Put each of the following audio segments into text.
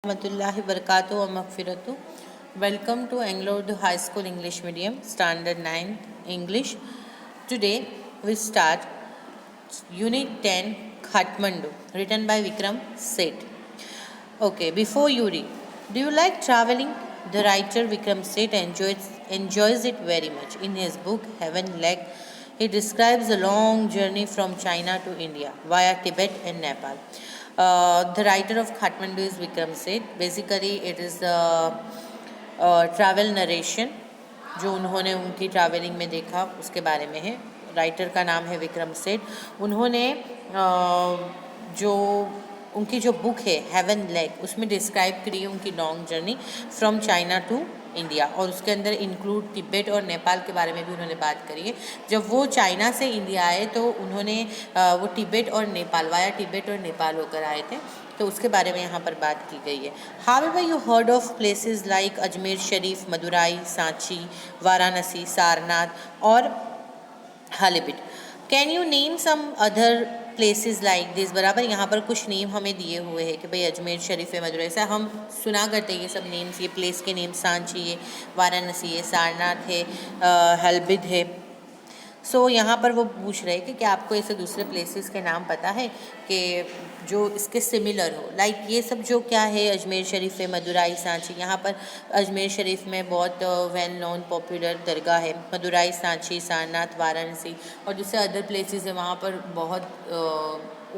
Rahmatullahi barakatuh wa maghfiratuh. Welcome to Anglo Urdu High School English Medium, Standard 9 English. Today we start Unit 10 Kathmandu, written by Vikram Seth. Okay, before you read, do you like traveling? The writer Vikram Seth enjoys it very much. In his book Heaven Leg, he describes a long journey from China to India via Tibet and Nepal. The writer of Kathmandu is Vikram Seth. Basically, it is travel narration जो उन्होंने उनकी travelling में देखा उसके बारे में है. Writer का नाम है विक्रम सेठ. उन्होंने जो उनकी जो बुक है हेवन लेग उसमें डिस्क्राइब करी है उनकी long journey from China to India, और उसके अंदर इंक्लूड तिब्बत और नेपाल के बारे में भी उन्होंने बात करी है. जब वो चाइना से इंडिया आए तो उन्होंने वो तिब्बत और नेपाल वाया तिब्बत और नेपाल होकर आए थे, तो उसके बारे में यहाँ पर बात की गई है. However you heard of places like Ajmer Sharif, Madurai, Sanchi, Varanasi, Sarnath और Halebid. Can you name some other places like this. बराबर यहाँ पर कुछ नेम हमें दिए हुए हैं कि भाई अजमेर शरीफ है, मदुरई, ऐसा हम सुना करते हैं ये सब नेम्स, ये प्लेस के नेम. सांची है, वाराणसी है, सारनाथ है, हलबिद है. सो यहाँ पर वो पूछ रहे हैं कि क्या आपको ऐसे दूसरे प्लेसेस के नाम पता है कि जो इसके सिमिलर हो. लाइक ये सब जो क्या है अजमेर शरीफ है, मदुराई, सांची. यहाँ पर अजमेर शरीफ में बहुत वेल नोन पॉपुलर दरगाह है. मदुराई, सांची, सारनाथ, वाराणसी और दूसरे अदर प्लेसेस है वहाँ पर बहुत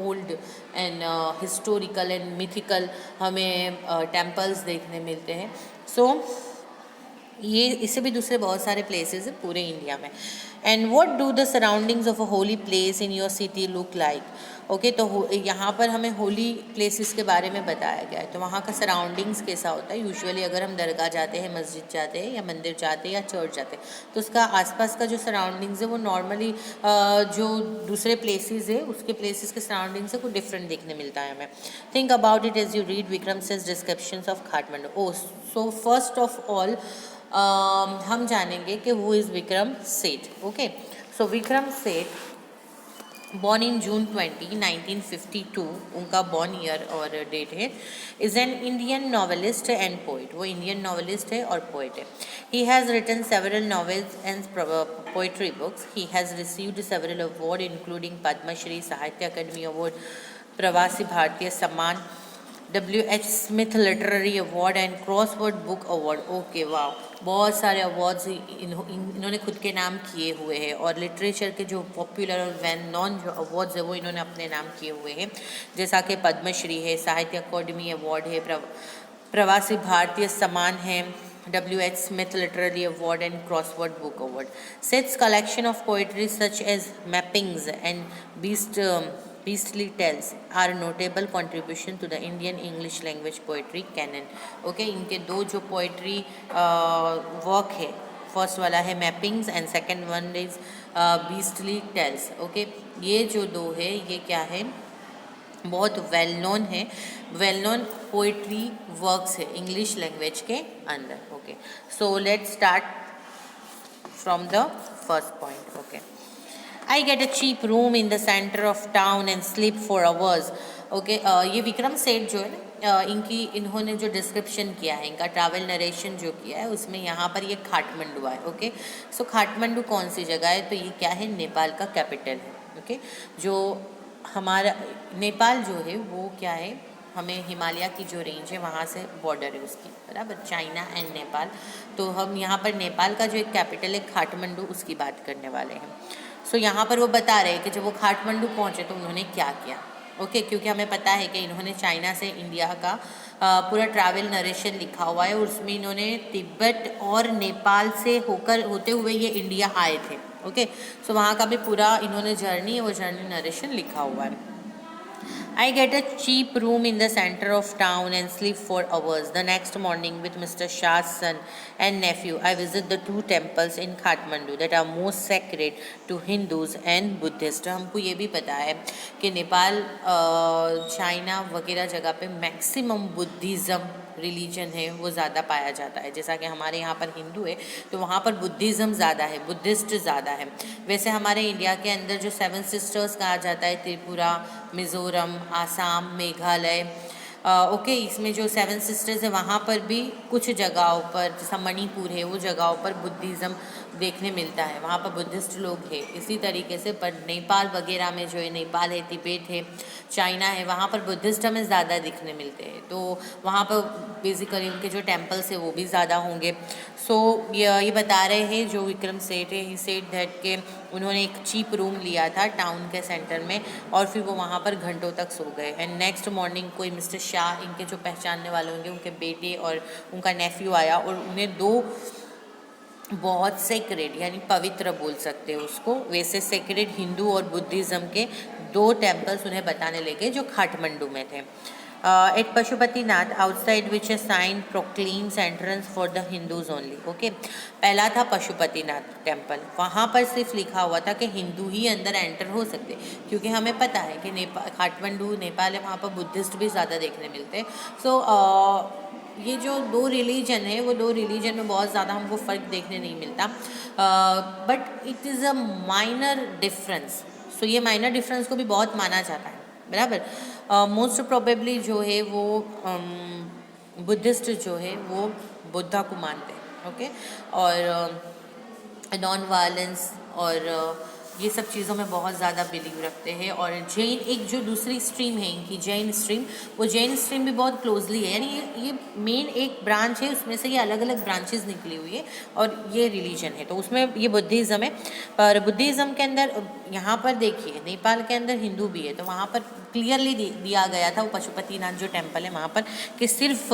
old and historical and mythical हमें टेम्पल्स देखने मिलते हैं. सो ये इससे भी दूसरे बहुत सारे प्लेसेस हैं पूरे इंडिया में. And what do the surroundings of a holy place in your city look like. Okay, तो यहाँ पर हमें होली प्लेसेस के बारे में बताया गया है. तो वहाँ का सराउंडिंग्स कैसा होता है. यूजुअली अगर हम दरगाह जाते हैं, मस्जिद जाते हैं या मंदिर जाते हैं या चर्च जाते हैं, तो उसका आसपास का जो सराउंडिंग्स है वो नॉर्मली जो दूसरे प्लेसेस है उसके प्लेसेस के सराउंडिंग्स से कुछ डिफरेंट देखने मिलता है हमें. Think about it as you read Vikram सेज descriptions of Kathmandu. Oh so first of all हम जानेंगे कि who is Vikram Seth. Okay, so Vikram Seth born in June 20, 1952, उनका born year और date है. is an Indian novelist and poet. वो Indian novelist है और poet है. He has written several novels and poetry books. He has received several awards including Padma Shri, साहित्य academy award, प्रवासी भारतीय सम्मान, W.H. Smith literary award and crossword book award. Okay, वाह, बहुत सारे अवार्ड्स इन्होंने खुद के नाम किए हुए हैं, और लिटरेचर के जो पॉपुलर और वेल नॉन जो अवार्ड्स है वो इन्होंने अपने नाम किए हुए हैं, जैसा कि पद्मश्री है, साहित्य अकादमी अवार्ड है, प्रवासी भारतीय सम्मान है, W.H. Smith literary award and crossword book award. Seth's collection of poetry such as mappings and beastly tales are notable contribution to the Indian English language poetry canon. Okay, इनके दो जो पोइट्री वर्क है, first वाला है mappings and second one is beastly tales. Okay, ये जो दो है ये क्या है, बहुत वेल नोन है, वेल नोन पोइट्री वर्क्स है इंग्लिश लैंग्वेज के अंदर. Okay, so let's start from the first point. Okay, I get a cheap room in the center of town and sleep for hours. Okay, ये विक्रम सेठ जो है ना, इन्होंने जो डिस्क्रिप्शन किया है, इनका ट्रैवल नरेशन जो किया है उसमें यहाँ पर ये काठमांडू है. ओके, सो काठमांडू कौन सी जगह है, तो ये क्या है, नेपाल का कैपिटल है. ओके, जो हमारा नेपाल जो है वो क्या है, हमें हिमालय की जो रेंज है वहाँ से बॉर्डर है उसकी, बराबर, चाइना एंड नेपाल. तो हम यहाँ पर नेपाल का जो एक कैपिटल है काठमांडू उसकी बात करने वाले हैं. सो यहाँ पर वो बता रहे हैं कि जब वो काठमांडू पहुँचे तो उन्होंने क्या किया. ओके, क्योंकि हमें पता है कि इन्होंने चाइना से इंडिया का पूरा ट्रैवल नरेशन लिखा हुआ है, और उसमें इन्होंने तिब्बत और नेपाल से होते हुए ये इंडिया आए थे. ओके, सो वहाँ का भी पूरा इन्होंने जर्नी, वो जर्नी नरेशन लिखा हुआ है. I get a cheap room in the center of town and sleep for hours. The next morning, with Mr. Shah's son and nephew, I visit the two temples in Kathmandu that are most sacred to Hindus and Buddhists. हमको ये भी पता है कि Nepal, China वगैरह जगह पे maximum Buddhism religion है वो ज़्यादा पाया जाता है. जैसा कि हमारे यहाँ पर हिंदू है तो वहाँ पर बुद्धिज़्म ज़्यादा है, बुद्धिस्ट ज़्यादा है. वैसे हमारे इंडिया के अंदर जो 7 सिस्टर्स कहा जाता है, त्रिपुरा, मिज़ोरम, आसाम, मेघालय, ओके, इसमें जो 7 सिस्टर्स है वहाँ पर भी कुछ जगहों पर, जैसा मणिपुर है, वो जगहों पर बुद्धिज़्म देखने मिलता है, वहाँ पर बुद्धिस्ट लोग हैं। इसी तरीके से पर नेपाल वगैरह में जो है, नेपाल है, तिब्बत है, चाइना है, वहाँ पर बुद्धिस्ट हमें ज़्यादा दिखने मिलते हैं। तो वहाँ पर बेसिकली उनके जो टेम्पल्स है वो भी ज़्यादा होंगे। सो ये बता रहे हैं जो विक्रम सेठ है, ही सेड दैट के उन्होंने एक चीप रूम लिया था टाउन के सेंटर में और फिर वो वहाँ पर घंटों तक सो गए। एंड नेक्स्ट मॉर्निंग कोई मिस्टर शाह, इनके जो पहचानने वाले होंगे, उनके बेटे और उनका नेफ्यू आया और उन्हें दो बहुत सेक्रेड यानी पवित्र बोल सकते हैं उसको, वैसे सेक्रेड हिंदू और बुद्धिज़्म के 2 टेम्पल्स उन्हें बताने लगे जो काठमांडू में थे। At Pashupatinath outside which a sign proclaims entrance for the Hindus only. Okay, पहला था पशुपतिनाथ टेम्पल, वहाँ पर सिर्फ लिखा हुआ था कि हिंदू ही अंदर एंटर हो सकते, क्योंकि हमें पता है कि नेपाल, काठमांडू नेपाल है, वहाँ पर बुद्धिस्ट भी ज़्यादा देखने मिलते हैं। सो ये जो 2 रिलीजन है, वो 2 रिलीजन में बहुत ज़्यादा हमको फ़र्क देखने नहीं मिलता, but it is a minor difference. So ये माइनर डिफरेंस को भी बहुत माना जाता है, बराबर। मोस्ट प्रोबेबली जो है वो बुद्धिस्ट जो है वो बुद्धा को मानते हैं। ओके, और नॉन वायलेंस और ये सब चीज़ों में बहुत ज़्यादा बिलीव रखते हैं। और जैन, एक जो दूसरी स्ट्रीम है इनकी जैन स्ट्रीम, वो जैन स्ट्रीम भी बहुत क्लोजली है, यानी ये मेन एक ब्रांच है, उसमें से ये अलग अलग ब्रांचेस निकली हुई है और ये रिलीजन है। तो उसमें ये बुद्धिज़्म है, पर बुद्धिज़्म के अंदर यहाँ पर देखिए नेपाल के अंदर हिंदू भी है, तो वहाँ पर क्लियरली दिया गया था वो पशुपतिनाथ जो टेम्पल है वहाँ पर कि सिर्फ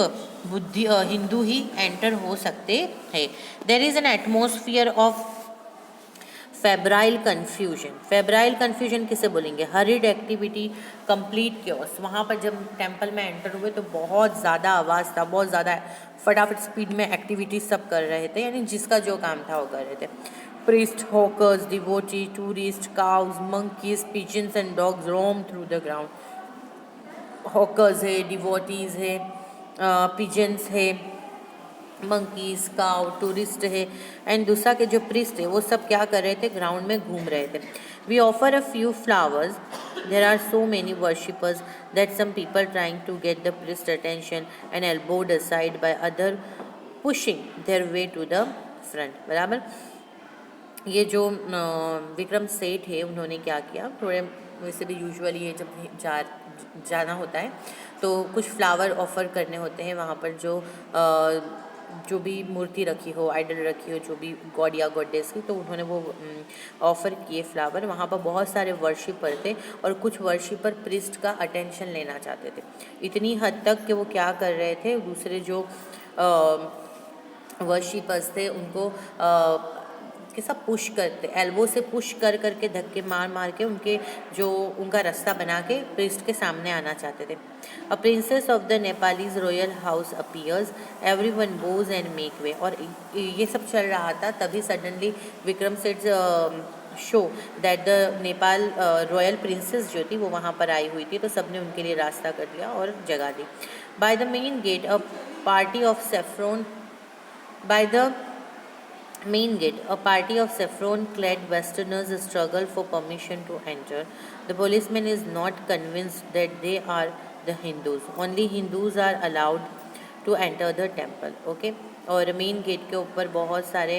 हिंदू ही एंटर हो सकते हैं। There is an atmosphere of febrile confusion. Febrile confusion किसे बोलेंगे? Hurried activity, complete chaos. वहाँ पर जब टेम्पल में एंटर हुए तो बहुत ज़्यादा आवाज़ था, बहुत ज़्यादा फटाफट स्पीड में एक्टिविटीज सब कर रहे थे, यानी जिसका जो काम था वो कर रहे थे। Priest, hawkers, devotee, tourist, cows, monkeys, pigeons and dogs roam through the ground. Hawkers है, डिवोटीज है, पिजन्स है, मंकीज, काउ, टूरिस्ट है, एंड दूसरा के जो प्रीस्ट है वो सब क्या कर रहे थे? ग्राउंड में घूम रहे थे। We offer a few flowers, there are so many worshippers that some people trying to get the priest attention and elbowed aside by other pushing their way to the front. बराबर। ये जो विक्रम सेठ है उन्होंने क्या किया, थोड़े वैसे भी यूजुअली ये जब जाना होता है तो कुछ फ्लावर ऑफ़र करने होते हैं वहाँ पर, जो भी मूर्ति रखी हो, आइडल रखी हो, जो भी गॉड या गॉडेस की, तो उन्होंने वो ऑफ़र किए फ्लावर। वहाँ पर बहुत सारे वर्शिपर थे और कुछ वर्शिपर प्रीस्ट का अटेंशन लेना चाहते थे, इतनी हद तक कि वो क्या कर रहे थे, दूसरे जो वर्शिपर्स थे उनको कि सब पुश करते, एल्बो से पुश कर करके, धक्के मार मार के उनका रास्ता बना के प्रीस्ट के सामने आना चाहते थे। A princess of the Nepalese royal house appears, everyone Bhoj and make way. और ये सब चल रहा था, तभी suddenly Vikram Seth show that the Nepal royal princess जो थी वो वहाँ पर आई हुई थी, तो सबने उनके लिए रास्ता कर दिया और जगह दी। By the main gate a party of saffron By the main gate, a party of saffron-clad Westerners struggle for permission to enter. The policeman is not convinced that they are the Hindus. Only Hindus are allowed to enter the temple. Okay? और main gate के ऊपर बहुत सारे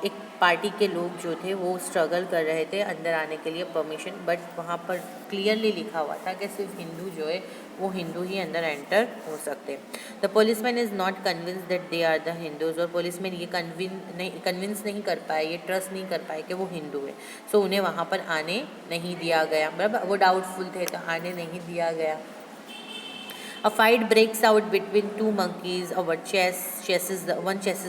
एक party के लोग जो थे वो स्ट्रगल कर रहे थे अंदर आने के लिए परमिशन, बट वहाँ पर क्लियरली लिखा हुआ था कि सिर्फ हिंदू जो है वो हिंदू ही अंदर एंटर हो सकते हैं। The policeman is not convince that they are the Hindus. और पुलिसमैन ये कन्विंस नहीं कर पाए, ये ट्रस्ट नहीं कर पाए कि वो हिंदू है, सो उन्हें वहाँ पर आने नहीं दिया गया। बराबर, वो डाउटफुल थे तो आने नहीं दिया गया। A fight breaks out between two monkeys, one chases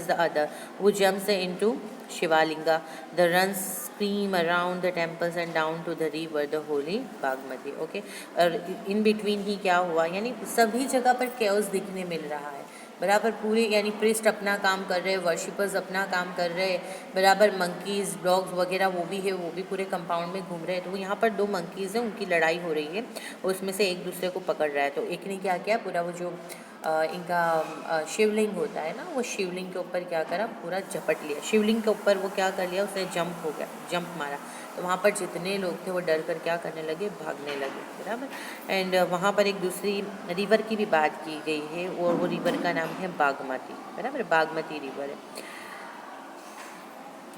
the other, who jumps into Shivalinga. The runs scream around the temples and down to the river, the holy Bagmati. Okay, और in between ही क्या हुआ, यानी सभी जगह पर chaos दिखने मिल रहा है। बराबर पूरे, यानी प्रिस्ट अपना काम कर रहे हैं, वर्शिपर्स अपना काम कर रहे हैं, बराबर मंकीज़, डॉग्स वगैरह वो भी है, वो भी पूरे कंपाउंड में घूम रहे हैं। तो यहाँ पर 2 मंकीज़ हैं, उनकी लड़ाई हो रही है और उसमें से एक दूसरे को पकड़ रहा है। तो एक ने क्या किया, पूरा वो जो इनका शिवलिंग होता है ना, वो शिवलिंग के ऊपर क्या करा, पूरा झपट लिया। शिवलिंग के ऊपर वो क्या कर लिया, उसने जंप हो गया, जंप मारा। तो वहाँ पर जितने लोग थे वो डर कर क्या करने लगे, भागने लगे, बराबर। एंड वहाँ पर एक दूसरी रिवर की भी बात की गई है, और वो रिवर का नाम है बागमती, बराबर। बागमती रिवर है।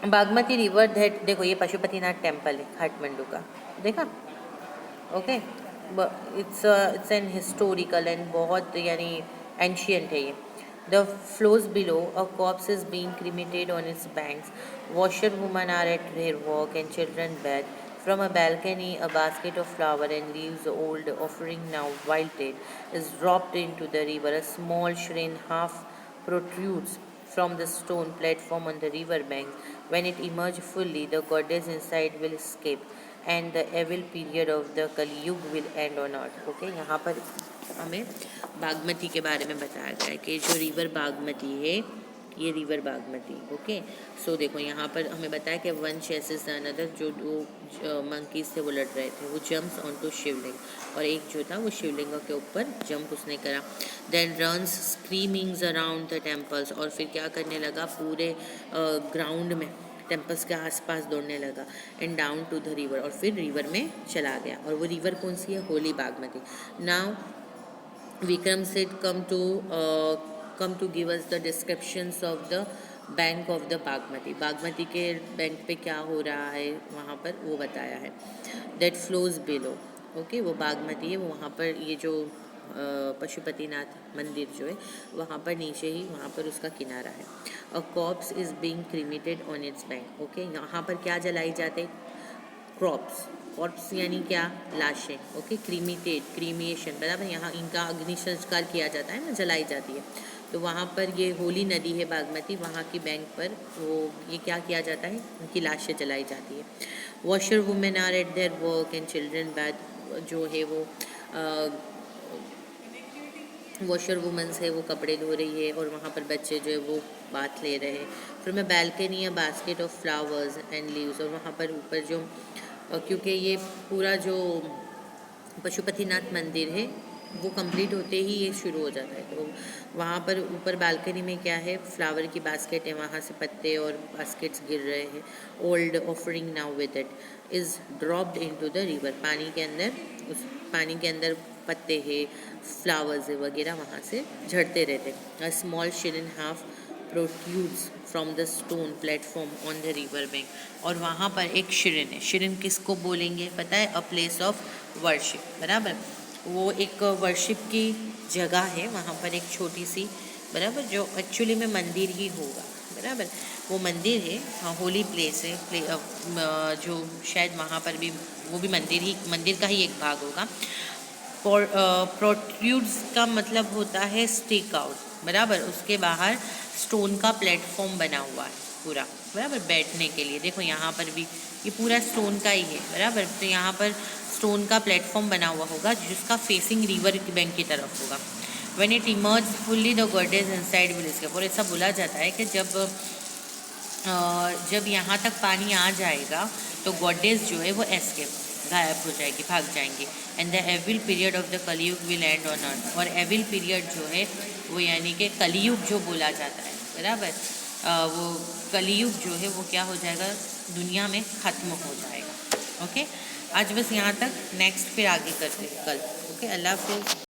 बागमती रिवर दैट, देखो ये पशुपतिनाथ टेम्पल है काठमांडू का, देखा, okay. It's an historical and बहुत यानी एंशियंट है ये। The flows below, a cops is being cremated on its banks. Washerwomen are at their work and children bathe. From a balcony, a basket of flower and leaves, old offering now wilted, is dropped into the river. A small shrine half protrudes from the stone platform on the river bank. When it emerges fully, the goddess inside will escape, and the evil period of the Kali Yuga will end on earth. Okay, यहाँ पर हमें बागमती के बारे में बताया गया है कि जो रिवर बागमती है, ये रिवर बागमती, ओके। सो देखो यहाँ पर हमें बताया कि वन चेसेस अनदर, जो दो मंकीज थे वो लड़ रहे थे, वो जम्प्स ऑन टू शिवलिंग, और एक जो था वो शिवलिंग के ऊपर जंप उसने करा। Then runs screamings around the temples, और फिर क्या करने लगा, पूरे ग्राउंड में टेम्पल्स के आसपास दौड़ने लगा। And down to the river, और फिर रिवर में चला गया। और वो रिवर कौन सी है, Holi Bagmati. Now Vikram said come to give us the descriptions of the bank of the Bagmati. Bagmati के बैंक पे क्या हो रहा है वहाँ पर वो बताया है। दैट फ्लोज बिलो, ओके, वो बागमती है, वो वहाँ पर ये जो पशुपतिनाथ मंदिर जो है वहाँ पर नीचे ही वहाँ पर उसका किनारा है। अ cops is being cremated on it's bank, okay. यहाँ पर क्या जलाई जाते, क्रॉप्स, कॉर्प्स यानी क्या, लाशें, ओके। क्रीमेटेड, क्रीमिएशन, बराबर। यहाँ इनका अग्नि संस्कार किया जाता है ना, जलाई जाती है। तो वहाँ पर ये होली नदी है बागमती, वहाँ की बैंक पर वो ये क्या किया जाता है, उनकी लाशें जलाई जाती है। Washer women are at their work and children bathe, जो है वो वॉशर वुमेंस है वो कपड़े धो रही है, और वहाँ पर बच्चे जो है वो बाथ ले रहे हैं। From a balcony a basket of flowers and leaves, और वहाँ पर ऊपर जो क्योंकि ये पूरा जो पशुपतिनाथ मंदिर है वो कंप्लीट होते ही ये शुरू हो जाता है, तो वहाँ पर ऊपर बालकनी में क्या है, फ्लावर की बास्केट है, वहाँ से पत्ते और बास्केट्स गिर रहे हैं। Old offering now with it is dropped into the river, पानी के अंदर, उस पानी के अंदर पत्ते है, फ्लावर्स है वगैरह वहाँ से झड़ते रहते। A small shrine half protrudes from the stone platform on the river bank, और वहाँ पर एक शिरन है। शिरन किसको बोलेंगे पता है, अ प्लेस ऑफ वर्शिप, बराबर। वो एक वर्शिप की जगह है, वहाँ पर एक छोटी सी, बराबर, जो एक्चुअली में मंदिर ही होगा, बराबर। वो मंदिर है, होली प्लेस है, जो शायद वहाँ पर भी वो भी मंदिर का ही एक भाग होगा। प्रोट्रूड्स का मतलब होता है स्टिक आउट, बराबर। उसके बाहर स्टोन का प्लेटफॉर्म बना हुआ है पूरा, बराबर, बैठने के लिए। देखो यहाँ पर भी ये पूरा स्टोन का ही है, बराबर। तो यहाँ पर स्टोन का प्लेटफॉर्म बना हुआ होगा जिसका फेसिंग रिवर बैंक की तरफ होगा। When it emerge fully the goddess inside will escape, और ऐसा बोला जाता है कि जब यहाँ तक पानी आ जाएगा तो गॉडेस जो है वो एस्केप, गायब हो जाएगी, भाग जाएंगी। And the evil period of the Kalyug will end on earth, और एविल पीरियड जो है वो यानी कि कलयुग जो बोला जाता है, बराबर, वो कलयुग जो है वो क्या हो जाएगा, दुनिया में ख़त्म हो जाएगा। ओके, आज बस यहाँ तक, नेक्स्ट फिर आगे करते हैं कल। ओके, अल्लाह हाफिज़।